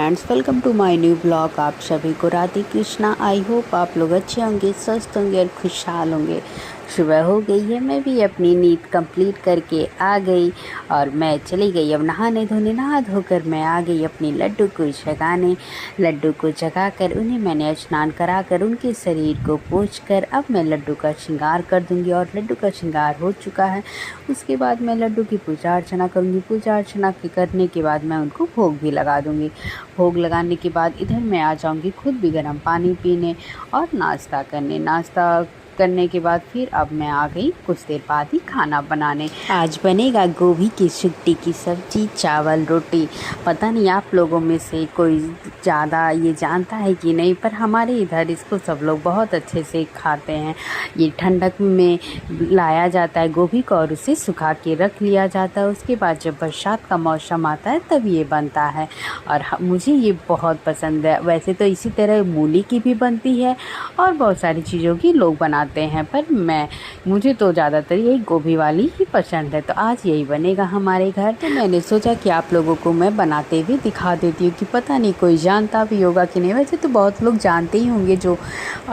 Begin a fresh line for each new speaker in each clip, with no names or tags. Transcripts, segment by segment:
Friends, welcome to my new blog. आप सभी को राधे कृष्णा। आई होप आप लोग अच्छे होंगे, स्वस्थ होंगे और खुशहाल होंगे। सुबह हो गई है, मैं भी अपनी नींद कंप्लीट करके आ गई और मैं चली गई अब नहाने धोने। नहा धोकर मैं आ गई अपनी लड्डू को जगाने। लड्डू को जगाकर उन्हें मैंने स्नान कराकर उनके शरीर को पोंछकर अब मैं लड्डू का श्रृंगार कर दूंगी। और लड्डू का श्रृंगार हो चुका है, उसके बाद मैं लड्डू की पूजा अर्चना करूंगी। पूजा अर्चना करने के बाद मैं उनको भोग भी लगा दूंगी। भोग लगाने के बाद इधर मैं आ जाऊंगी खुद भी गर्म पानी पीने और नाश्ता करने। नाश्ता करने के बाद फिर अब मैं आ गई कुछ देर बाद ही खाना बनाने। आज बनेगा गोभी की शुट्टी की सब्जी, चावल, रोटी। पता नहीं आप लोगों में से कोई ज़्यादा ये जानता है कि नहीं, पर हमारे इधर इसको सब लोग बहुत अच्छे से खाते हैं। ये ठंडक में लाया जाता है गोभी को और उसे सुखा के रख लिया जाता है। उसके बाद जब बरसात का मौसम आता है तब ये बनता है और मुझे ये बहुत पसंद है। वैसे तो इसी तरह मूली की भी बनती है और बहुत सारी चीज़ों की लोग बनाते हैं, पर मुझे तो ज़्यादातर यही गोभी वाली ही पसंद है। तो आज यही बनेगा हमारे घर। तो मैंने सोचा कि आप लोगों को मैं बनाते हुए दिखा देती हूँ कि पता नहीं कोई जानता भी होगा कि नहीं। वैसे तो बहुत लोग जानते ही होंगे, जो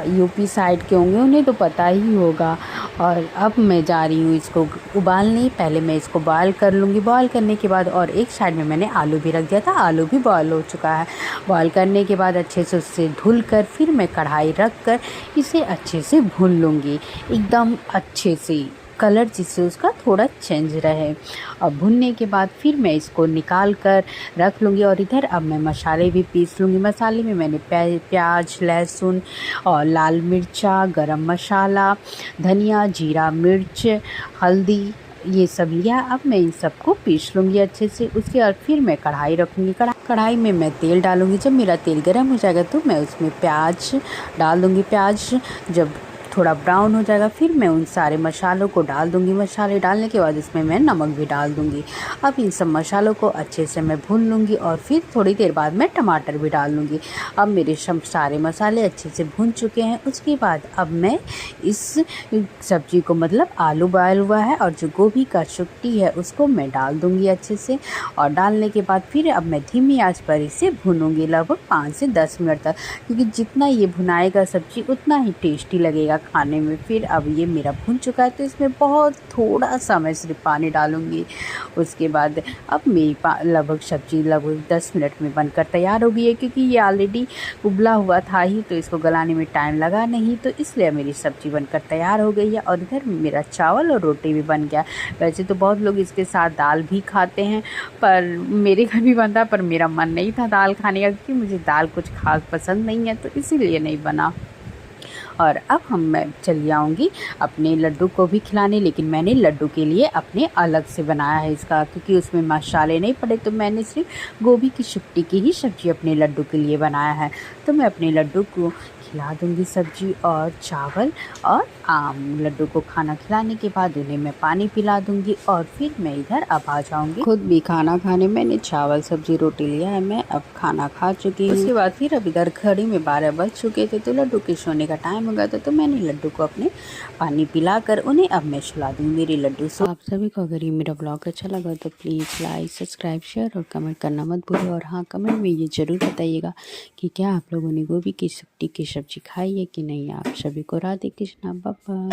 यूपी साइड के होंगे उन्हें तो पता ही होगा। और अब मैं जा रही हूँ इसको उबालने। पहले मैं इसको बॉयल कर लूँगी। बॉयल करने के बाद और एक साइड में मैंने आलू भी रख दिया था। आलू भी बॉयल हो चुका है। बॉयल करने के बाद अच्छे से उससे धुल कर फिर मैं कढ़ाई रख कर इसे अच्छे से भून लूँगी, एकदम अच्छे से कलर जिससे उसका थोड़ा चेंज रहे। और भुनने के बाद फिर मैं इसको निकाल कर रख लूँगी। और इधर अब मैं मसाले भी पीस लूँगी। मसाले में मैंने प्याज, लहसुन और लाल मिर्चा, गरम मसाला, धनिया, जीरा, मिर्च, हल्दी ये सब लिया। अब मैं इन सबको पीस लूँगी अच्छे से। उसके बाद फिर मैं कढ़ाई रखूँगी। कढ़ाई में मैं तेल डालूँगी। जब मेरा तेल गर्म हो जाएगा तो मैं उसमें प्याज डाल दूँगी। प्याज जब थोड़ा ब्राउन हो जाएगा फिर मैं उन सारे मसालों को डाल दूँगी। मसाले डालने के बाद इसमें मैं नमक भी डाल दूँगी। अब इन सब मसालों को अच्छे से मैं भून लूँगी और फिर थोड़ी देर बाद मैं टमाटर भी डाल लूँगी। अब मेरे सारे मसाले अच्छे से भून चुके हैं। उसके बाद अब मैं इस सब्ज़ी को, मतलब आलू बॉयल हुआ है और जो गोभी का शुट्टी है उसको मैं डाल दूँगी अच्छे से। और डालने के बाद फिर अब मैं धीमी आंच पर इसे भूनूँगी लगभग 5 से 10 मिनट तक, क्योंकि जितना ये भुनाएगा सब्ज़ी उतना ही टेस्टी लगेगा खाने में। फिर अब ये मेरा भुन चुका है तो इसमें बहुत थोड़ा सा मैं सिर्फ पानी डालूँगी। उसके बाद अब मेरी लगभग सब्ज़ी लगभग 10 मिनट में बनकर तैयार हो गई है, क्योंकि ये ऑलरेडी उबला हुआ था ही तो इसको गलाने में टाइम लगा नहीं, तो इसलिए मेरी सब्ज़ी बनकर तैयार हो गई है। और इधर मेरा चावल और रोटी भी बन गया। वैसे तो बहुत लोग इसके साथ दाल भी खाते हैं, पर मेरे घर भी बनता, पर मेरा मन नहीं था दाल खाने का, क्योंकि मुझे दाल कुछ खास पसंद नहीं है, तो इसीलिए नहीं बना। और अब मैं चली आऊँगी अपने लड्डू को भी खिलाने, लेकिन मैंने लड्डू के लिए अपने अलग से बनाया है इसका, क्योंकि उसमें मसाले नहीं पड़े, तो मैंने सिर्फ गोभी की शुट्टी की ही सब्ज़ी अपने लड्डू के लिए बनाया है। तो मैं अपने लड्डू को खिला दूँगी सब्ज़ी और चावल और आम। लड्डू को खाना खिलाने के बाद उन्हें मैं पानी पिला दूँगी और फिर मैं इधर अब आ जाऊँगी खुद भी खाना खाने। मैंने चावल, सब्ज़ी, रोटी लिया है, मैं अब खाना खा चुकी हूँ। उसके बाद फिर अब इधर घड़ी में 12 बज चुके थे, तो लड्डू के सोने का टाइम हो गया था, तो मैंने लड्डू को अपने पानी पिलाकर उन्हें अब मैं सुला दूँगी। मेरे लड्डू सो आप सभी को अगर ये मेरा ब्लॉग अच्छा लगा तो प्लीज़ लाइक, सब्सक्राइब, शेयर और कमेंट करना मत भूलिए। और हाँ, कमेंट में ये ज़रूर बताइएगा कि क्या आप लोगों ने गोभी की शुट्टी की सब्ज़ी खाई है कि नहीं। आप सभी को राधे कृष्णा। Bye bye.